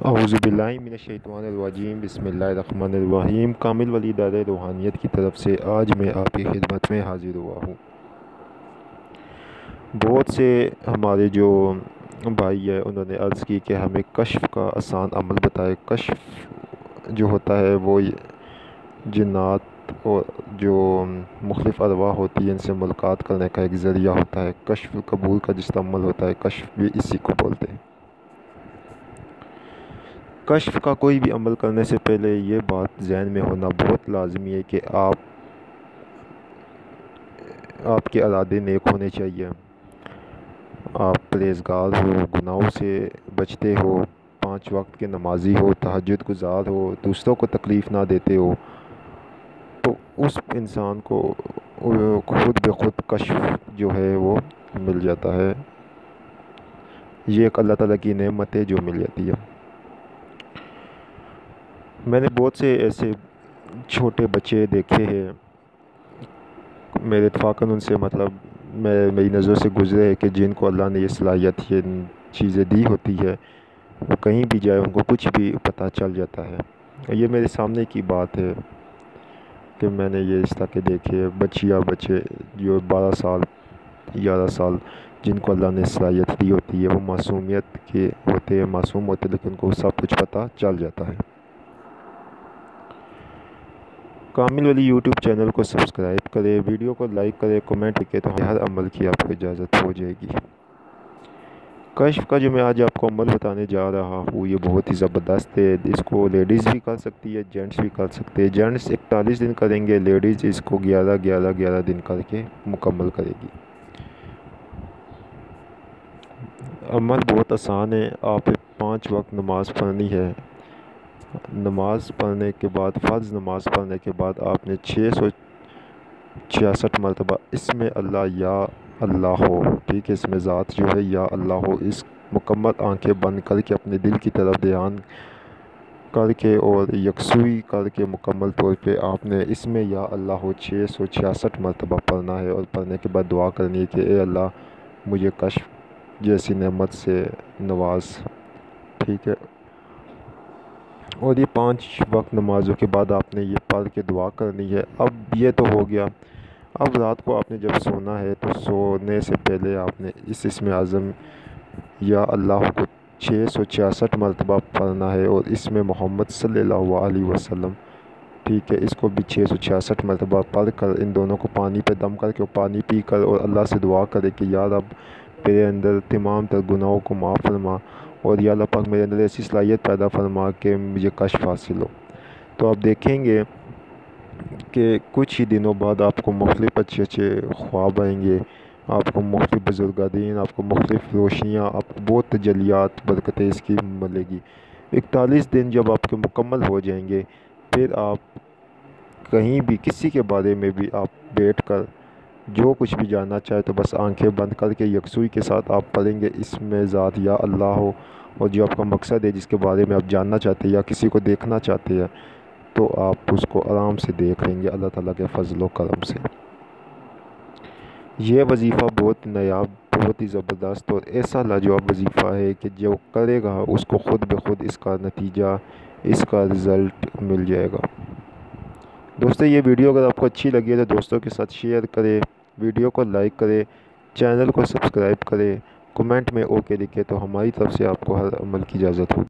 اعوذباللہ من الشیطان الرجیم بسم اللہ الرحمن الرحیم۔ کامل ولی دار روحانیت کی طرف سے آج میں آپ کی خدمت میں حاضر ہوا ہوں۔ بہت سے ہمارے جو بھائی ہیں انہوں نے عرض کی کہ ہمیں کشف کا آسان عمل بتائے۔ کشف جو ہوتا ہے وہ جنات اور جو مختلف ارواح ہوتی ہیں ان سے ملاقات کرنے کا ایک ذریعہ ہوتا ہے۔ کشف قبول کا جس عمل ہوتا ہے کشف بھی اسی کو بولتے ہیں۔ کشف کا کوئی بھی عمل کرنے سے پہلے یہ بات ذہن میں ہونا بہت لازمی ہے کہ آپ کے ارادے نیک ہونے چاہیے، آپ پرہیزگار ہو، گناہوں سے بچتے ہو، 5 وقت کے نمازی ہو، تہجد گزار ہو، دوسروں کو تکلیف نہ دیتے ہو، تو اس انسان کو خود بخود کشف جو ہے وہ مل جاتا ہے۔ یہ ایک اللہ تعالیٰ کی نعمت ہے جو مل جاتی ہے۔ میں نے بہت سے ایسے چھوٹے بچے دیکھے ہیں، میرے اتفاقاً ان سے میری نظروں سے گزرے ہیں کہ جن کو اللہ نے یہ صلاحیت یہ چیزیں دی ہوتی ہے، وہ کہیں بھی جائے ان کو کچھ بھی پتہ چل جاتا ہے۔ یہ میرے سامنے کی بات ہے کہ میں نے یہ اس طرح کے دیکھے بچے جو 12 سال 11 سال جن کو اللہ نے صلاحیت دی ہوتی ہے، وہ معصومیت کے ہوتے ہیں، معصوم ہوتے ہیں، لیکن ان کو سب کچھ پتہ چل جاتا ہے۔ کامل ولی یوٹیوب چینل کو سبسکرائب کرے، ویڈیو کو لائک کرے، کمنٹ لکھے تو ہر عمل کی آپ کو اجازت ہو جائے گی۔ کشف کا جو میں آج آپ کو عمل بتانے جا رہا ہوں یہ بہت ہی زبردست ہے۔ اس کو لیڈیز بھی کر سکتی ہے، جینٹس بھی کر سکتے ہیں۔ جینٹس 41 دن کریں گے، لیڈیز اس کو 11 دن کر کے مکمل کرے گی۔ عمل بہت آسان ہے، آپ 5 وقت نماز پڑھنی ہے۔ نماز پڑھنے کے بعد فرض نماز پڑھنے کے بعد آپ نے 666 مرتبہ اس میں اللہ یا اللہ ہو، ٹھیک ہے، اس میں ذات جو ہے یا اللہ ہو، اس مکمل آنکھیں بند کر کے اپنے دل کی طرف دھیان کر کے اور یکسوئی کر کے مکمل طور پہ آپ نے اس میں یا اللہ ہو 666 مرتبہ پڑھنا ہے، اور پڑھنے کے بعد دعا کرنی ہے کہ اے اللہ مجھے کشف جیسی نعمت سے نواز، ٹھیک ہے۔ اور یہ 5 وقت نمازوں کے بعد آپ نے یہ پڑھ کے دعا کرنی ہے۔ اب یہ تو ہو گیا، اب رات کو آپ نے جب سونا ہے تو سونے سے پہلے آپ نے اس اسم اعظم یا اللہ کو 666 مرتبہ پڑھنا ہے، اور اس میں محمد صلی اللہ علیہ وسلم، ٹھیک ہے، اس کو بھی 666 مرتبہ پڑھ کر ان دونوں کو پانی پہ دم کر کے پانی پی کر اور اللہ سے دعا کرے کہ یا رب میرے اندر تمام تر گناہوں کو معاف فرما، اور یا اللہ پاک میرے اندر ایسی صلاحیت پیدا فرما کہ مجھے کشف حاصل ہو۔ تو آپ دیکھیں گے کہ کچھ ہی دنوں بعد آپ کو مختلف اچھے خواب آئیں گے، آپ کو مختلف بزرگادین، آپ کو مختلف روشنیاں، آپ کو بہت تجلیات برکتیں اس کی ملے گی۔ 41 دن جب آپ کے مکمل ہو جائیں گے، پھر آپ کہیں بھی کسی کے بارے میں بھی آپ بیٹھ کر جو کچھ بھی جاننا چاہے تو بس آنکھیں بند کر کے یکسوئی کے ساتھ آپ پڑھیں گے اس میں ذات یا اللہ ہو، اور جو آپ کا مقصد ہے جس کے بارے میں آپ جاننا چاہتے ہیں یا کسی کو دیکھنا چاہتے ہیں تو آپ اس کو آرام سے دیکھ لیں گے اللہ تعالیٰ کے فضل و کرم سے۔ یہ وظیفہ بہت نایاب، بہت ہی زبردست اور ایسا لاجواب وظیفہ ہے کہ جو کرے گا اس کو خود بخود اس کا نتیجہ، اس کا رزلٹ مل جائے گا۔ دوستو یہ ویڈیو اگر آپ کو اچھی لگی ہے تو دوستوں کے ساتھ شیئر کرے، ویڈیو کو لائک کرے، چینل کو سبسکرائب کرے، کمنٹ میں اوکے لکھے تو ہماری طرف سے آپ کو ہر عمل کی اجازت ہوگی۔